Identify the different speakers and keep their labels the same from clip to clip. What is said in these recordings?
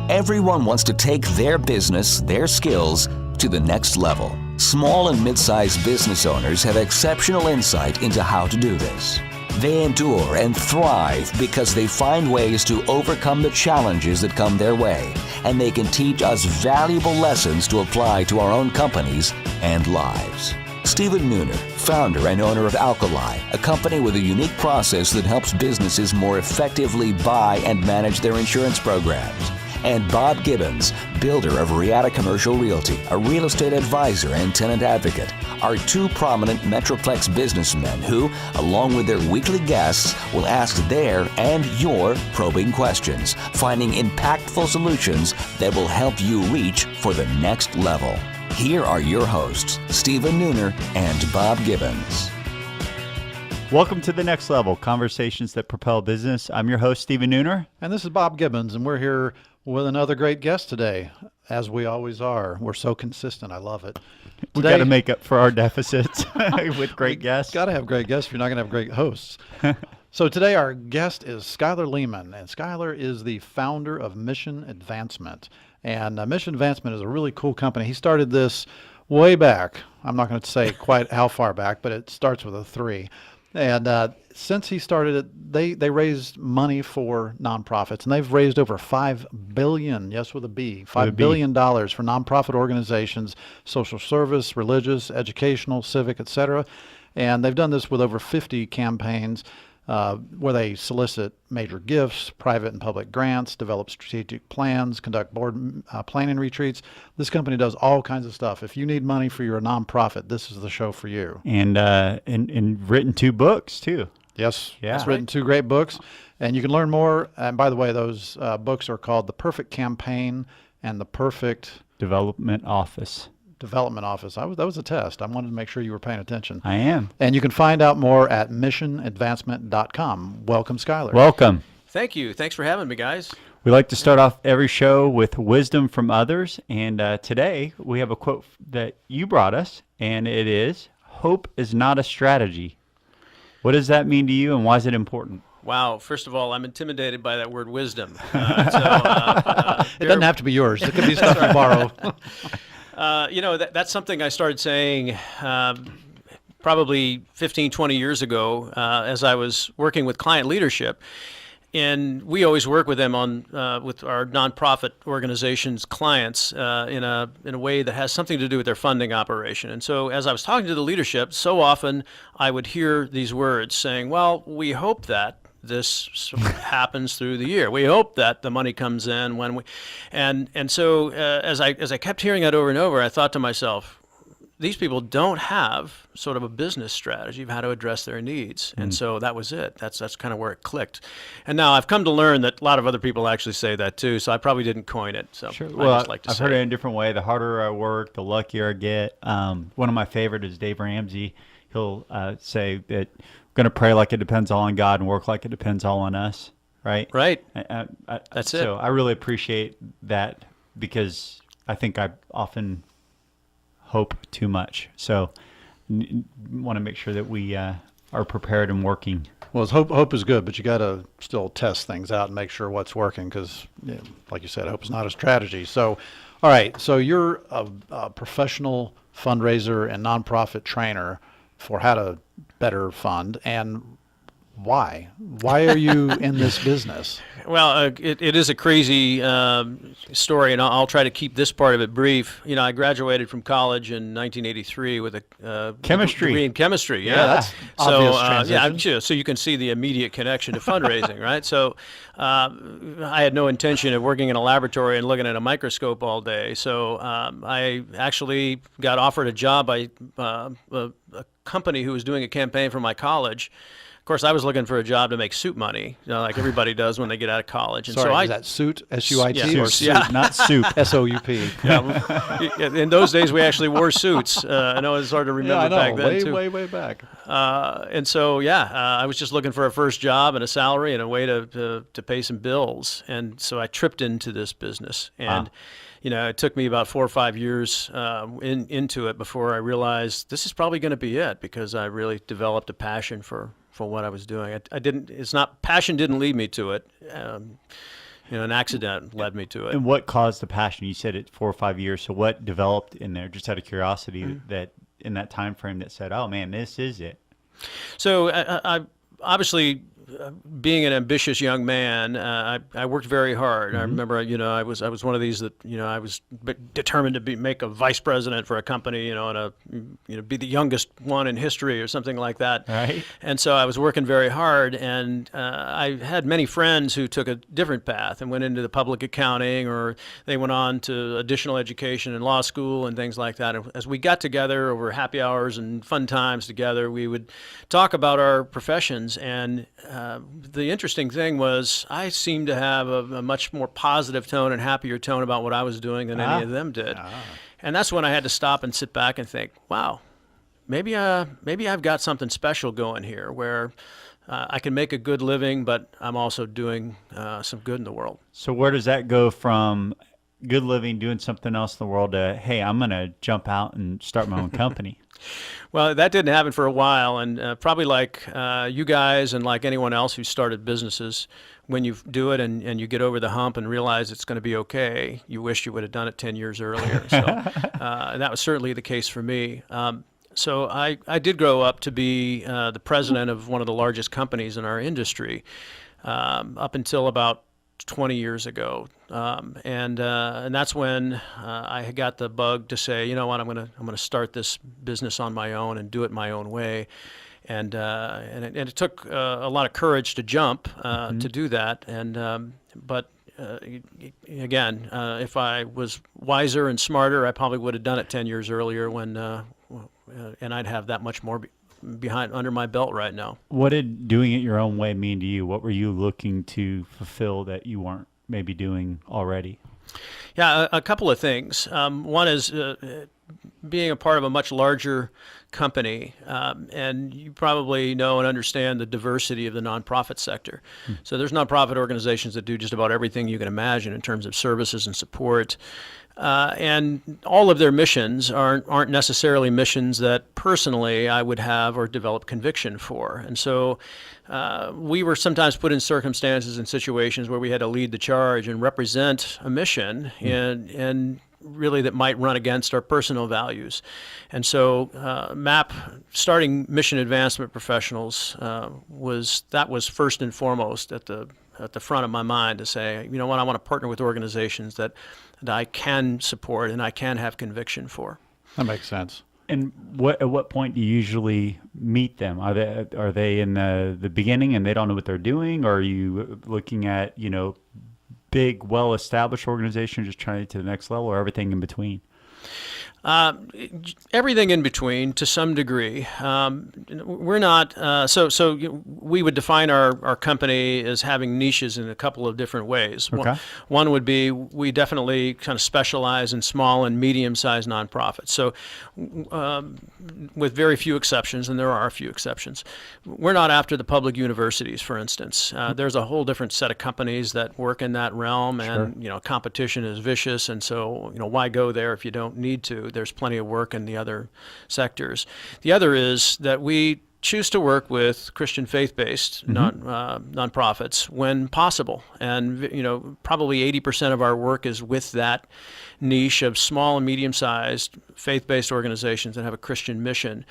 Speaker 1: Everyone wants to take their business, their skills, to the next level. Small and mid-sized business owners have exceptional insight into how to do this. They endure and thrive because they find ways to overcome the challenges that come their way, and they can teach us valuable lessons to apply to our own companies and lives. Stephen Nooner, founder and owner of Alkali, a company with a unique process that helps businesses more effectively buy and manage their insurance programs. And Bob Gibbons, builder of Riata Commercial Realty, a real estate advisor and tenant advocate, are two prominent Metroplex businessmen who, along with their weekly guests, will ask their and your probing questions, finding impactful solutions that will help you reach for the next level. Here are your hosts, Stephen Nooner and Bob Gibbons.
Speaker 2: Welcome to The Next Level, conversations that propel business. I'm your host, Stephen Nooner.
Speaker 3: And this is Bob Gibbons, and we're here with another great guest today, as we always are. We're so consistent. I love it.
Speaker 2: We got to make up for our deficits with great guests.
Speaker 3: Got to have great guests if you're not going to have great hosts. So today our guest is Schuyler Lehman, and Schuyler is the founder of Mission Advancement. And Mission Advancement is a really cool company. He started this way back. I'm not going to say quite how far back, but it starts with a 3. And since he started it, they raised money for nonprofits, and they've raised over $5 billion, yes with a B, $5 billion for nonprofit organizations, social service, religious, educational, civic, etc. And they've done this with over 50 campaigns where they solicit major gifts, private and public grants, develop strategic plans, conduct board planning retreats. This company does all kinds of stuff. If you need money for your nonprofit, this is the show for you.
Speaker 2: And written 2 books, too.
Speaker 3: Yes,
Speaker 2: yeah.
Speaker 3: It's written 2 great books. And you can learn more. And by the way, those books are called The Perfect Campaign and The Perfect
Speaker 2: Development Office.
Speaker 3: That was a test. I wanted to make sure you were paying attention.
Speaker 2: I am.
Speaker 3: And you can find out more at missionadvancement.com. Welcome, Schuyler.
Speaker 2: Welcome.
Speaker 4: Thank you. Thanks for having me, guys.
Speaker 2: We like to start off every show with wisdom from others. And today we have a quote that you brought us, and it is, "Hope is not a strategy." What does that mean to you, and why is it important?
Speaker 4: Wow. First of all, I'm intimidated by that word wisdom.
Speaker 3: It doesn't have to be yours. It could be stuff you borrow.
Speaker 4: That's something I started saying probably 15, 20 years ago as I was working with client leadership. And we always work with them on with our nonprofit organizations' clients in a way that has something to do with their funding operation. And so as I was talking to the leadership, so often I would hear these words saying, well, we hope that this happens through the year. We hope that the money comes in when we, and so as I kept hearing that over and over, I thought to myself, these people don't have sort of a business strategy of how to address their needs. And so that was it. That's kind of where it clicked. And now I've come to learn that a lot of other people actually say that too. So I probably didn't coin it. So
Speaker 2: sure.
Speaker 4: I just like to
Speaker 2: I've
Speaker 4: say
Speaker 2: heard it in a different way. The harder I work, the luckier I get. One of my favorite is Dave Ramsey. He'll say that we're going to pray like it depends all on God and work like it depends all on us. Right?
Speaker 4: Right. That's it.
Speaker 2: So I really appreciate that because I think I often hope too much. So want to make sure that we are prepared and working.
Speaker 3: Well, hope is good, but you got to still test things out and make sure what's working because, like you said, hope is not a strategy. So, all right, so you're a professional fundraiser and nonprofit trainer for how to better fund, and why? Why are you in this business?
Speaker 4: Well, it is a crazy story, and I'll try to keep this part of it brief. I graduated from college in 1983 with a
Speaker 2: chemistry
Speaker 4: degree in chemistry.
Speaker 3: Yeah, that's obvious transition.
Speaker 4: So you can see the immediate connection to fundraising, right? So I had no intention of working in a laboratory and looking at a microscope all day. So I actually got offered a job by a company who was doing a campaign for my college. Of course, I was looking for a job to make suit money, like everybody does when they get out of college. And
Speaker 3: Sorry, is that suit, S-U-I-T, or suit?
Speaker 2: Yeah. Not soup.
Speaker 3: S-O-U-p.
Speaker 4: Yeah. In those days, we actually wore suits. I know it's hard to remember back then, too.
Speaker 3: Way back.
Speaker 4: And so, I was just looking for a first job and a salary and a way to pay some bills. And so I tripped into this business. And it took me about 4 or 5 years into it before I realized this is probably going to be it, because I really developed a passion for what I was doing. Passion didn't lead me to it. an accident led me to it.
Speaker 2: And what caused the passion? You said it 4 or 5 years. So what developed in there, just out of curiosity, that in that time frame that said, "Oh man, this is it"?
Speaker 4: So I obviously, being an ambitious young man, I worked very hard. I remember, I was one of these that, I was determined to make a vice president for a company, and be the youngest one in history or something like that.
Speaker 2: Right.
Speaker 4: And so I was working very hard, and I had many friends who took a different path and went into the public accounting, or they went on to additional education in law school and things like that. And as we got together over happy hours and fun times together, we would talk about our professions. And the interesting thing was I seemed to have a much more positive tone and happier tone about what I was doing than any of them did. And that's when I had to stop and sit back and think, wow, maybe I've got something special going here where I can make a good living, but I'm also doing some good in the world.
Speaker 2: So where does that go from good living, doing something else in the world, to, hey, I'm going to jump out and start my own company?
Speaker 4: Well, that didn't happen for a while, and probably like you guys and like anyone else who started businesses, when you do it and you get over the hump and realize it's going to be okay, you wish you would have done it 10 years earlier. So and that was certainly the case for me. So I did grow up to be the president of one of the largest companies in our industry up until about 20 years ago, and that's when I got the bug to say, you know what, I'm gonna start this business on my own and do it my own way, and it took a lot of courage to jump to do that, but again, if I was wiser and smarter, I probably would have done it 10 years earlier and I'd have that much more under my belt right now.
Speaker 2: What did doing it your own way mean to you? What were you looking to fulfill that you weren't maybe doing already?
Speaker 4: Yeah, a couple of things. One is being a part of a much larger company, and you probably know and understand the diversity of the nonprofit sector. So there's nonprofit organizations that do just about everything you can imagine in terms of services and support. And all of their missions aren't necessarily missions that personally I would have or develop conviction for. And so we were sometimes put in circumstances and situations where we had to lead the charge and represent a mission and really that might run against our personal values. And so starting Mission Advancement Professionals was first and foremost at the front of my mind, to say, you know what, I want to partner with organizations that I can support and I can have conviction for.
Speaker 3: That makes sense.
Speaker 2: And at what point do you usually meet them? Are they in the beginning and they don't know what they're doing? Or are you looking at, big, well-established organizations just trying to get to the next level, or everything in between?
Speaker 4: Everything in between, to some degree. We're not, so we would define our company as having niches in a couple of different ways.
Speaker 2: Okay.
Speaker 4: One would be, we definitely kind of specialize in small and medium-sized nonprofits. So with very few exceptions, and there are a few exceptions, we're not after the public universities, for instance. There's a whole different set of companies that work in that realm, and competition is vicious, and so why go there if you don't need to? There's plenty of work in the other sectors. The other is that we choose to work with Christian faith-based nonprofits when possible, and probably 80% of our work is with that niche of small and medium-sized faith-based organizations that have a Christian mission.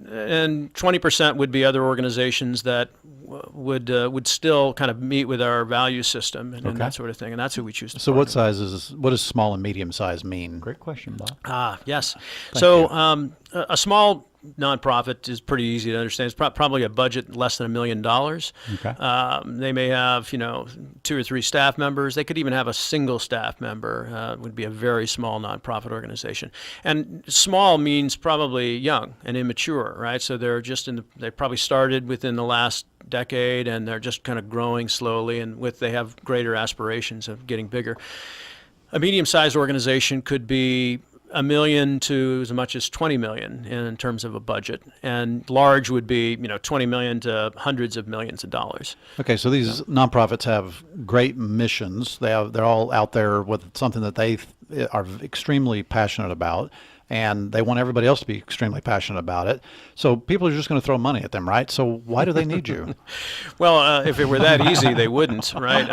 Speaker 4: And 20% would be other organizations that would still kind of meet with our value system and that sort of thing, and that's who we choose to
Speaker 3: So
Speaker 4: partner
Speaker 3: what does small and medium size mean?
Speaker 2: Great question, Bob.
Speaker 4: Yes. So a small nonprofit is pretty easy to understand. It's probably a budget less than $1 million.
Speaker 2: Okay.
Speaker 4: They may have 2 or 3 staff members. They could even have a single staff member. Would be a very small nonprofit organization. And small means probably young and immature, right? So they're they probably started within the last decade, and they're just kind of growing slowly, and they have greater aspirations of getting bigger. A medium-sized organization could be $1 million to as much as $20 million in terms of a budget, and large would be $20 million to hundreds of millions of dollars.
Speaker 3: Okay, so these nonprofits have great missions. They're all out there with something that they are extremely passionate about, and they want everybody else to be extremely passionate about it. So people are just going to throw money at them, right? So why do they need you?
Speaker 4: Well, if it were that easy, they wouldn't, right?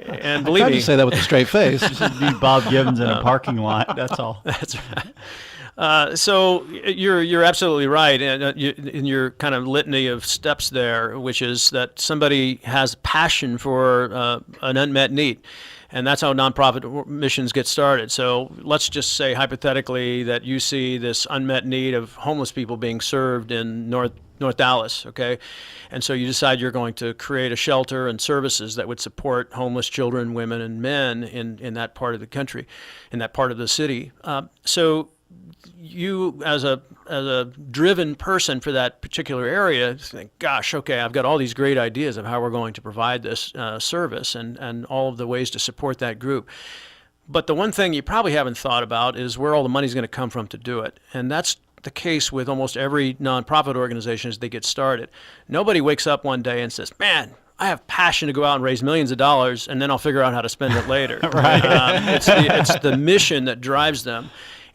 Speaker 4: And believe
Speaker 3: Tried
Speaker 4: me,
Speaker 3: to say that with a straight face.
Speaker 2: Just need Bob Gibbons in a parking lot. That's all.
Speaker 4: that's right. So you're absolutely right, and in your kind of litany of steps there, which is that somebody has passion for an unmet need. And that's how nonprofit missions get started. So let's just say hypothetically that you see this unmet need of homeless people being served in North Dallas, okay? And so you decide you're going to create a shelter and services that would support homeless children, women, and men in that part of the country, in that part of the city. So you, as a driven person for that particular area, think, gosh, okay, I've got all these great ideas of how we're going to provide this service and all of the ways to support that group. But the one thing you probably haven't thought about is where all the money's going to come from to do it. And that's the case with almost every nonprofit organization as they get started. Nobody wakes up one day and says, man, I have passion to go out and raise millions of dollars, and then I'll figure out how to spend it later.
Speaker 2: Right.
Speaker 4: It's the mission that drives them.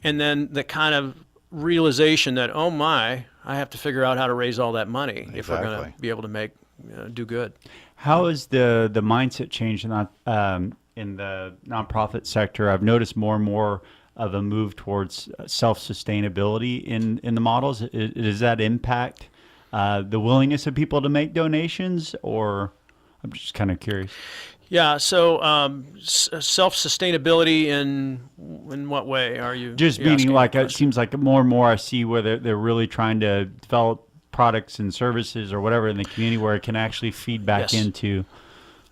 Speaker 4: And then the kind of realization that, oh my, I have to figure out how to raise all that money if we're going to be able to do good.
Speaker 2: How has the mindset changed in the nonprofit sector? I've noticed more and more of a move towards self-sustainability in the models. Does that impact the willingness of people to make donations, or I'm just kind of curious?
Speaker 4: Yeah. So self-sustainability in what way are you?
Speaker 2: Just meaning like it seems like more and more I see where they're really trying to develop products and services or whatever in the community where it can actually feed back into.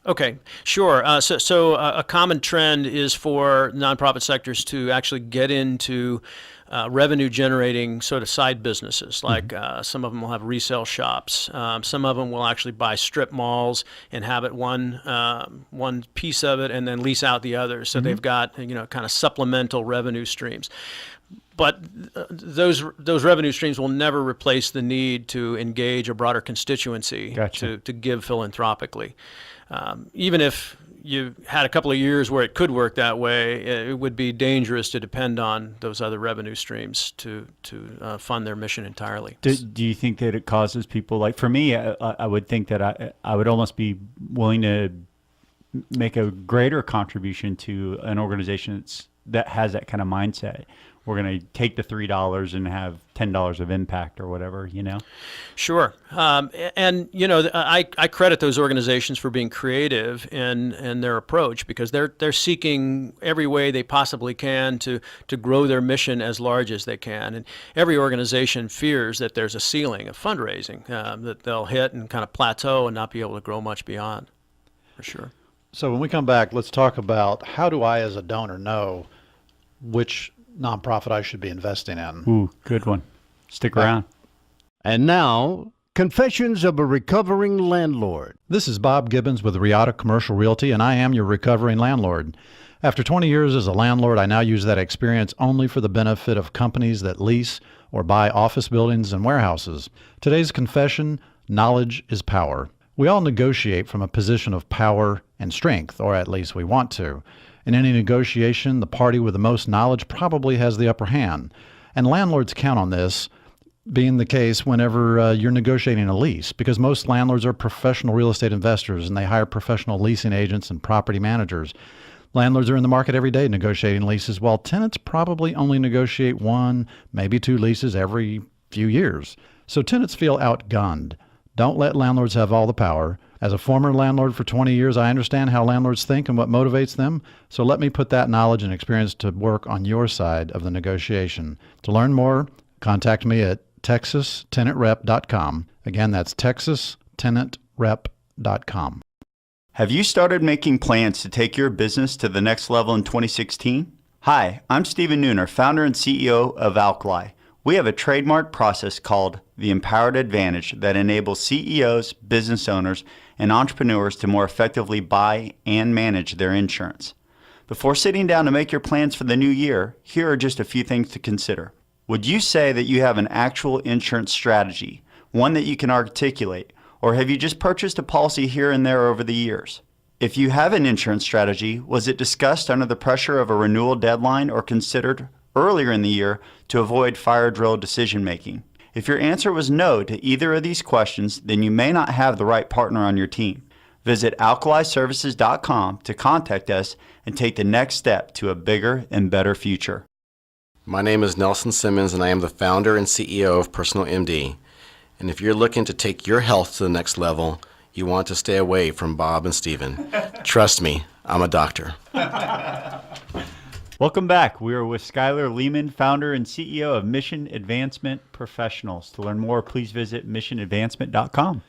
Speaker 4: Okay, sure. So a common trend is for nonprofit sectors to actually get into revenue-generating sort of side businesses. Like some of them will have resale shops. Some of them will actually buy strip malls, inhabit one piece of it, and then lease out the others. So they've got kind of supplemental revenue streams. But those revenue streams will never replace the need to engage a broader constituency to give philanthropically. Even if you had a couple of years where it could work that way, it would be dangerous to depend on those other revenue streams to fund their mission entirely.
Speaker 2: Do you think that it causes people, like for me, I would think that I would almost be willing to make a greater contribution to an organization that has that kind of mindset. We're going to take the $3 and have $10 of impact or whatever, Sure.
Speaker 4: And, I credit those organizations for being creative in their approach, because they're seeking every way they possibly can to grow their mission as large as they can. And every organization fears that there's a ceiling of fundraising that they'll hit and kind of plateau and not be able to grow much beyond, for sure.
Speaker 3: So when we come back, let's talk about how do I as a donor know which nonprofit I should be investing in.
Speaker 2: Ooh, good one. Stick around.
Speaker 5: And now, Confessions of a Recovering Landlord.
Speaker 3: This is Bob Gibbons with Riata Commercial Realty, and I am your recovering landlord. After 20 years as a landlord, I now use that experience only for the benefit of companies that lease or buy office buildings and warehouses. Today's confession: knowledge is power. We all negotiate from a position of power and strength, or at least we want to. In any negotiation, the party with the most knowledge probably has the upper hand. And landlords count on this being the case whenever you're negotiating a lease, because most landlords are professional real estate investors and they hire professional leasing agents and property managers. Landlords are in the market every day negotiating leases, while tenants probably only negotiate 1, maybe 2 leases every few years. So tenants feel outgunned. Don't let landlords have all the power. As a former landlord for 20 years, I understand how landlords think and what motivates them. So let me put that knowledge and experience to work on your side of the negotiation. To learn more, contact me at texastenantrep.com. Again, that's texastenantrep.com.
Speaker 6: Have you started making plans to take your business to the next level in 2016? Hi, I'm Stephen Nooner, founder and CEO of Alkali. We have a trademark process called the Empowered Advantage that enables CEOs, business owners, and entrepreneurs to more effectively buy and manage their insurance. Before sitting down to make your plans for the new year, here are just a few things to consider. Would you say that you have an actual insurance strategy, one that you can articulate, or have you just purchased a policy here and there over the years? If you have an insurance strategy, was it discussed under the pressure of a renewal deadline or considered earlier in the year to avoid fire drill decision making? If your answer was no to either of these questions, then you may not have the right partner on your team. Visit alkaliservices.com to contact us and take the next step to a bigger and better future.
Speaker 7: My name is Nelson Simmons, and I am the founder and CEO of Personal MD. And if you're looking to take your health to the next level, you want to stay away from Bob and Steven. Trust me, I'm a doctor.
Speaker 2: Welcome back. We are with Schuyler Lehman, founder and CEO of Mission Advancement Professionals. To learn more, please visit missionadvancement.com.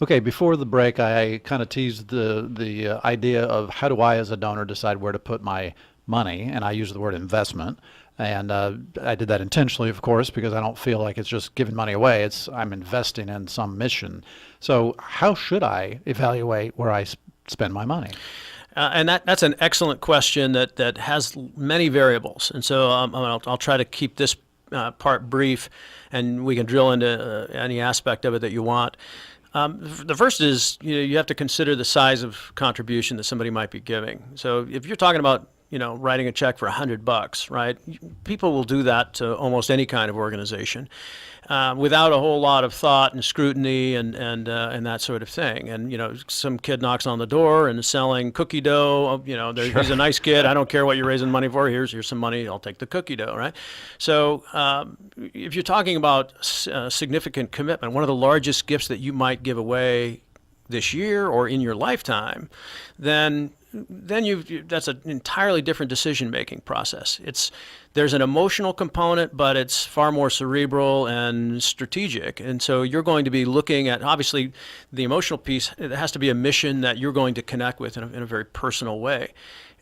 Speaker 3: Okay, before the break, I kind of teased the idea of how do I, as a donor, decide where to put my money, and I use the word investment. And I did that intentionally, of course, because I don't feel like it's just giving money away. I'm investing in some mission. So how should I evaluate where I spend my money?
Speaker 4: And that's an excellent question that has many variables. And so I'll try to keep this part brief, and we can drill into any aspect of it that you want. The first is you have to consider the size of contribution that somebody might be giving. So if you're talking about writing a check for $100, right? People will do that to almost any kind of organization without a whole lot of thought and scrutiny and that sort of thing. And some kid knocks on the door and is selling cookie dough. He's a nice kid. I don't care what you're raising money for. Here's some money. I'll take the cookie dough, right? So if you're talking about significant commitment, one of the largest gifts that you might give away this year or in your lifetime, then that's an entirely different decision-making process. There's an emotional component, but it's far more cerebral and strategic. And so you're going to be looking at, obviously, the emotional piece. It has to be a mission that you're going to connect with in a very personal way.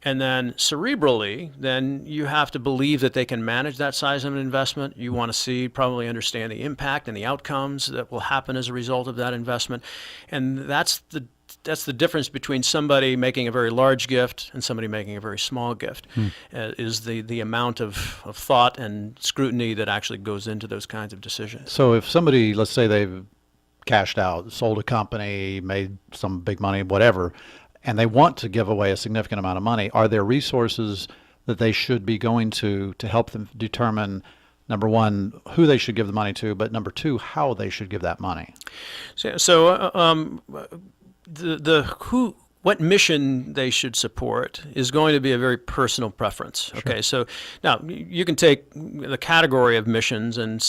Speaker 4: And then cerebrally, then you have to believe that they can manage that size of an investment. You want to probably understand the impact and the outcomes that will happen as a result of that investment. And that's the difference between somebody making a very large gift and somebody making a very small gift, is the amount of thought and scrutiny that actually goes into those kinds of decisions.
Speaker 3: So if somebody, let's say they've cashed out, sold a company, made some big money, whatever, and they want to give away a significant amount of money, are there resources that they should be going to help them determine, number one, who they should give the money to, but number two, how they should give that money? What mission they should support is going to be a very personal preference. Okay,
Speaker 2: Sure.
Speaker 3: So
Speaker 4: now you can take the category of missions, and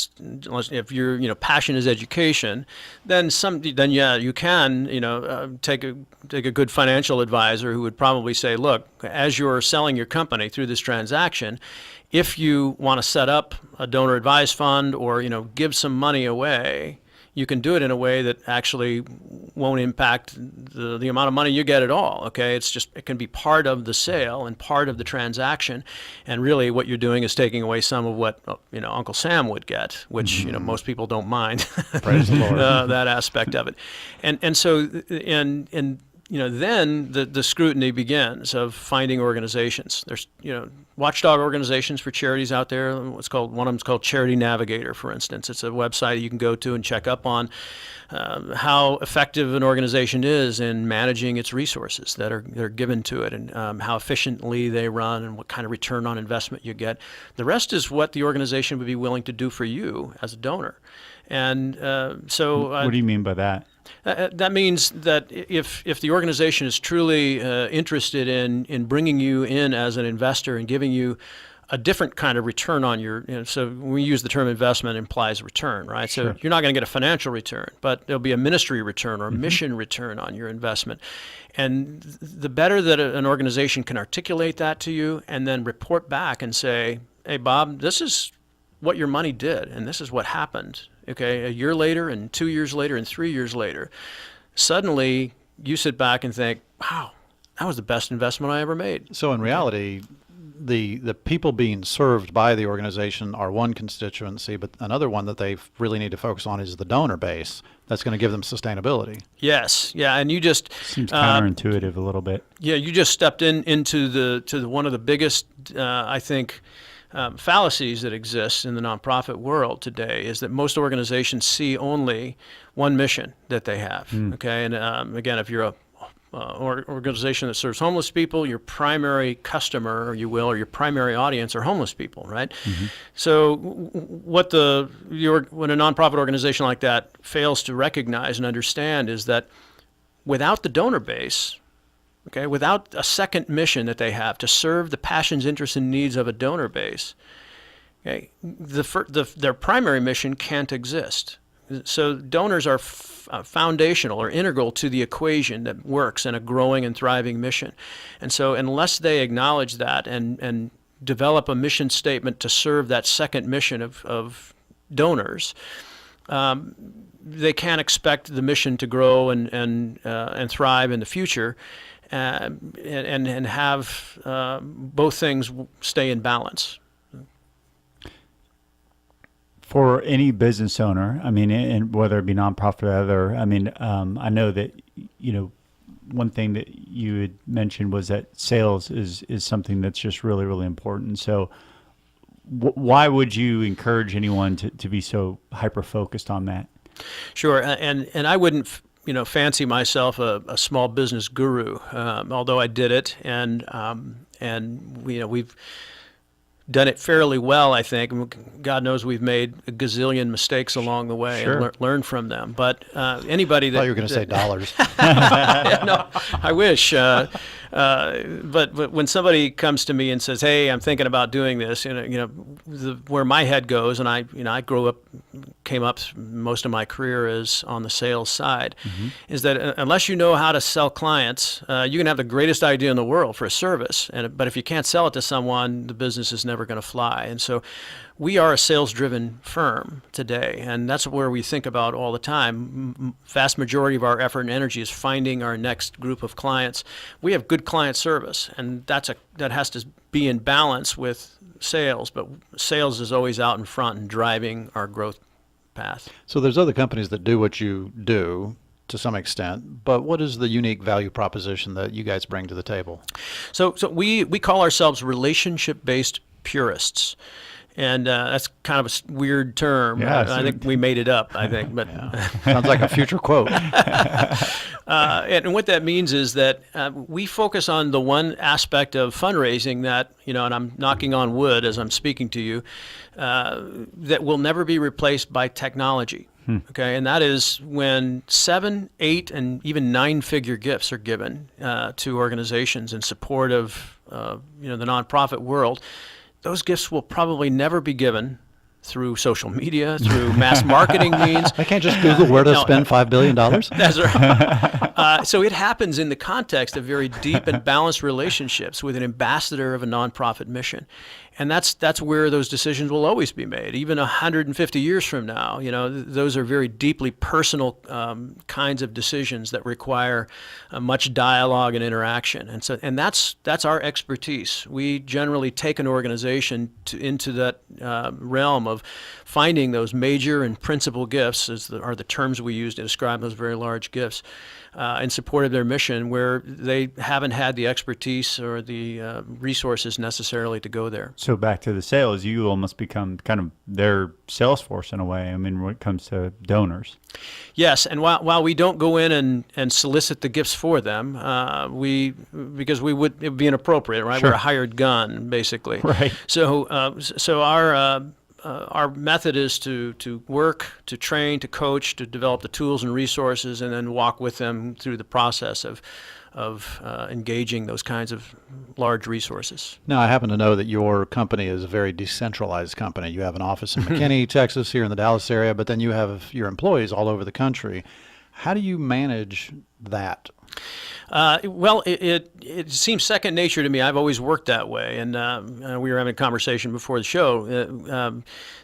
Speaker 4: if your passion is education, then you can take a good financial advisor who would probably say, look, as you're selling your company through this transaction, if you want to set up a donor advised fund or give some money away, you can do it in a way that actually won't impact the amount of money you get at all. Okay, it can be part of the sale and part of the transaction, and really what you're doing is taking away some of what Uncle Sam would get, which most people don't mind.
Speaker 3: Praise the Lord.
Speaker 4: That aspect of it, and so then the scrutiny begins of finding organizations. There's watchdog organizations for charities out there. One of them's called Charity Navigator, for instance. It's a website you can go to and check up on how effective an organization is in managing its resources that are given to it, and how efficiently they run, and what kind of return on investment you get. The rest is what the organization would be willing to do for you as a donor. And
Speaker 2: what do you mean by that?
Speaker 4: That means that if the organization is truly interested in bringing you in as an investor and giving you a different kind of return on so when we use the term investment, it implies return, right?
Speaker 2: Sure.
Speaker 4: So you're not going to get a financial return, but there'll be a ministry return or a mission return on your investment. And the better that an organization can articulate that to you and then report back and say, hey, Bob, this is what your money did, and this is what happened. Okay, a year later, and 2 years later, and 3 years later, suddenly you sit back and think, wow, that was the best investment I ever made.
Speaker 3: So in reality, the people being served by the organization are one constituency, but another one that they really need to focus on is the donor base. That's going to give them sustainability.
Speaker 4: Yes, yeah, and you just
Speaker 2: Seems counterintuitive a little bit.
Speaker 4: Yeah, you just stepped into the one of the biggest, I think, fallacies that exist in the nonprofit world today, is that most organizations see only one mission that they have. Okay, and again, if you're a organization that serves homeless people, your primary customer, or your primary audience are homeless people, right? So what when a nonprofit organization like that fails to recognize and understand is that without the donor base, okay, without a second mission that they have to serve the passions, interests, and needs of a donor base, okay, their primary mission can't exist. So donors are foundational or integral to the equation that works in a growing and thriving mission. And so unless they acknowledge that and develop a mission statement to serve that second mission of donors, they can't expect the mission to grow and thrive in the future, and have both things stay in balance.
Speaker 2: For any business owner, I mean, and whether it be nonprofit or other, I mean, I know that, one thing that you had mentioned was that sales is something that's just really, really important. So why would you encourage anyone to be so hyper-focused on that?
Speaker 4: Sure, and I wouldn't, fancy myself a small business guru, although I did it, and we've done it fairly well, I think. God knows we've made a gazillion mistakes along the way and learned from them. But anybody that...
Speaker 3: I thought you were going to say dollars.
Speaker 4: Yeah, no, I wish. But when somebody comes to me and says, "Hey, I'm thinking about doing this," where my head goes, and I came up most of my career is on the sales side, is that unless you know how to sell clients, you can have the greatest idea in the world for a service, but if you can't sell it to someone, the business is never going to fly. And so we are a sales-driven firm today, and that's where we think about all the time. Vast majority of our effort and energy is finding our next group of clients. We have good client service, and that has to be in balance with sales, but sales is always out in front and driving our growth path.
Speaker 3: So there's other companies that do what you do to some extent, but what is the unique value proposition that you guys bring to the table?
Speaker 4: So we call ourselves relationship-based purists. And that's kind of a weird term.
Speaker 2: Yeah,
Speaker 4: I think we made it up, I think. But
Speaker 3: sounds like a future quote.
Speaker 4: And what that means is that we focus on the one aspect of fundraising that, and I'm knocking on wood as I'm speaking to you, that will never be replaced by technology. Okay, and that is when 7, 8, and even 9-figure gifts are given to organizations in support of the nonprofit world. Those gifts will probably never be given through social media, through mass marketing means.
Speaker 3: I can't just Google where to spend $5 billion.
Speaker 4: That's right. So it happens in the context of very deep and balanced relationships with an ambassador of a nonprofit mission. And that's where those decisions will always be made. Even 150 years from now, those are very deeply personal kinds of decisions that require much dialogue and interaction. And that's our expertise. We generally take an organization into that realm of finding those major and principal gifts, are the terms we use to describe those very large gifts, in support of their mission, where they haven't had the expertise or the resources necessarily to go there.
Speaker 2: So back to the sales, you almost become kind of their sales force in a way, when it comes to donors.
Speaker 4: Yes, and while we don't go in and solicit the gifts for them, because it would be inappropriate, right?
Speaker 2: Sure.
Speaker 4: We're a hired gun, basically.
Speaker 2: Right.
Speaker 4: So our method is to work, to train, to coach, to develop the tools and resources, and then walk with them through the process of engaging those kinds of large resources.
Speaker 3: Now, I happen to know that your company is a very decentralized company. You have an office in McKinney, Texas, here in the Dallas area, but then you have your employees all over the country. How do you manage that?
Speaker 4: Well, it seems second nature to me. I've always worked that way, and we were having a conversation before the show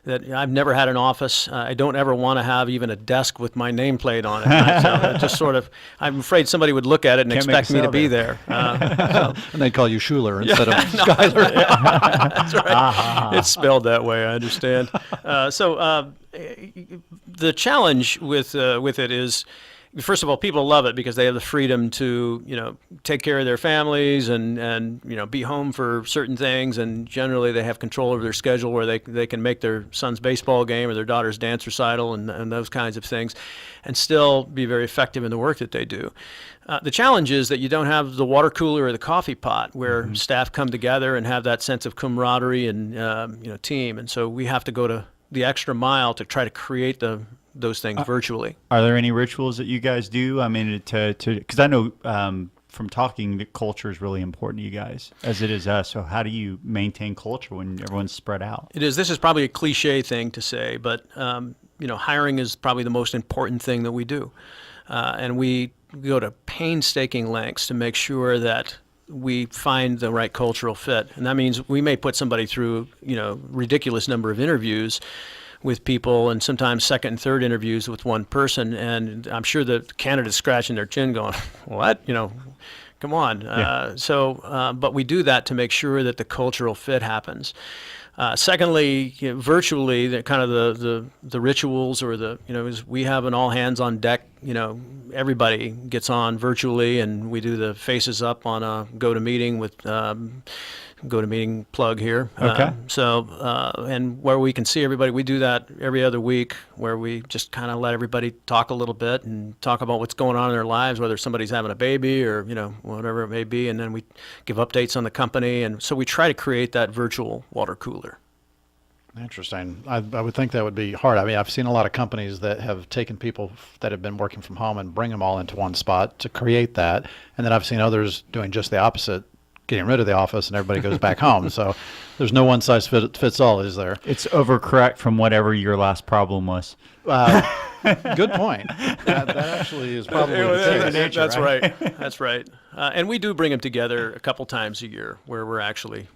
Speaker 4: that I've never had an office. I don't ever want to have even a desk with my nameplate on it. So it just sort of, I'm afraid somebody would look at it and expect me to be there.
Speaker 3: And they'd call you Schuyler instead of Schuyler.
Speaker 4: That's right. It's spelled that way, I understand. So the challenge with it is, first of all, people love it because they have the freedom to, take care of their families and be home for certain things. And generally they have control over their schedule where they can make their son's baseball game or their daughter's dance recital and those kinds of things and still be very effective in the work that they do. The challenge is that you don't have the water cooler or the coffee pot where staff come together and have that sense of camaraderie and, team. And so we have to go to the extra mile to try to create those things virtually.
Speaker 2: Are there any rituals that you guys do? I mean, because I know from talking that culture is really important to you guys, as it is us. So how do you maintain culture when everyone's spread out?
Speaker 4: It is. This is probably a cliche thing to say, but hiring is probably the most important thing that we do, and we go to painstaking lengths to make sure that we find the right cultural fit. And that means we may put somebody through, ridiculous number of interviews with people and sometimes second and third interviews with one person. And I'm sure the candidate's scratching their chin going, what? Come on. Yeah. But we do that to make sure that the cultural fit happens. Secondly, virtually, the kind of the rituals or is we have an all hands on deck. Everybody gets on virtually, and we do the faces up on a GoToMeeting with GoToMeeting plug here.
Speaker 2: Okay.
Speaker 4: And where we can see everybody, we do that every other week, where we just kind of let everybody talk a little bit and talk about what's going on in their lives, whether somebody's having a baby or whatever it may be, and then we give updates on the company, and so we try to create that virtual water cooler.
Speaker 3: Interesting. I would think that would be hard. I mean, I've seen a lot of companies that have taken people that have been working from home and bring them all into one spot to create that, and then I've seen others doing just the opposite, getting rid of the office and everybody goes back home. So there's no one size fits all, is there?
Speaker 2: It's overcorrect from whatever your last problem was.
Speaker 3: Good point. That actually is probably the case.
Speaker 4: That's right. That's right. And we do bring them together a couple times a year where we're actually,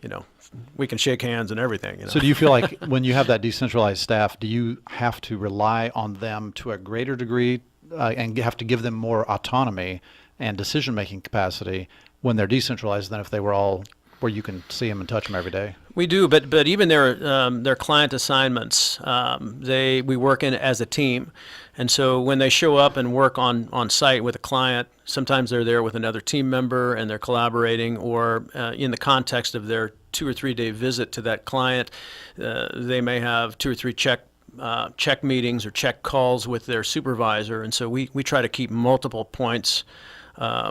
Speaker 4: we can shake hands and everything.
Speaker 3: So do you feel like when you have that decentralized staff, do you have to rely on them to a greater degree and have to give them more autonomy and decision-making capacity when they're decentralized than if they were all where you can see them and touch them every day?
Speaker 4: We do, but even their client assignments, we work in as a team, and so when they show up and work on site with a client, sometimes they're there with another team member and they're collaborating, or in the context of their 2 or 3 day visit to that client, they may have 2 or 3 check meetings or check calls with their supervisor, and so we try to keep multiple points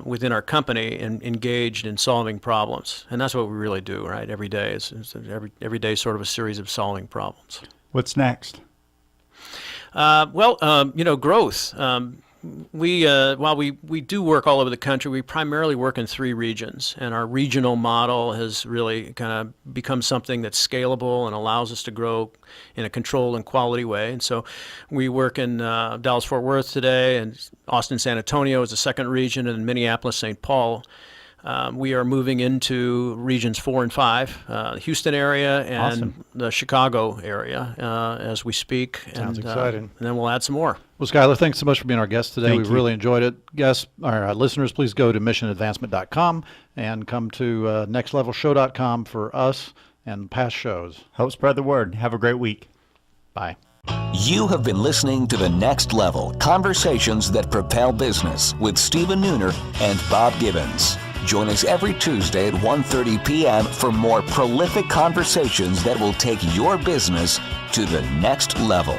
Speaker 4: within our company and engaged in solving problems. And that's what we really do, right? Every day is every day sort of a series of solving problems.
Speaker 2: What's next?
Speaker 4: Growth. While we do work all over the country, we primarily work in 3 regions, and our regional model has really kind of become something that's scalable and allows us to grow in a controlled and quality way. And so we work in Dallas-Fort Worth today, and Austin, San Antonio is the second region, and Minneapolis, St. Paul. We are moving into regions 4 and 5, the Houston area and
Speaker 2: Awesome.
Speaker 4: the Chicago area as we speak.
Speaker 3: Sounds
Speaker 4: and,
Speaker 3: exciting.
Speaker 4: And then we'll add some more.
Speaker 3: Well, Schuyler, thanks so much for being our guest today.
Speaker 2: Thank
Speaker 3: We've
Speaker 2: you.
Speaker 3: really enjoyed it. Guests, our listeners, please go to missionadvancement.com and come to nextlevelshow.com for us and past shows.
Speaker 2: Help spread the word. Have a great week.
Speaker 3: Bye.
Speaker 1: You have been listening to The Next Level, Conversations That Propel Business with Stephen Nooner and Bob Gibbons. Join us every Tuesday at 1:30 p.m. for more prolific conversations that will take your business to the next level.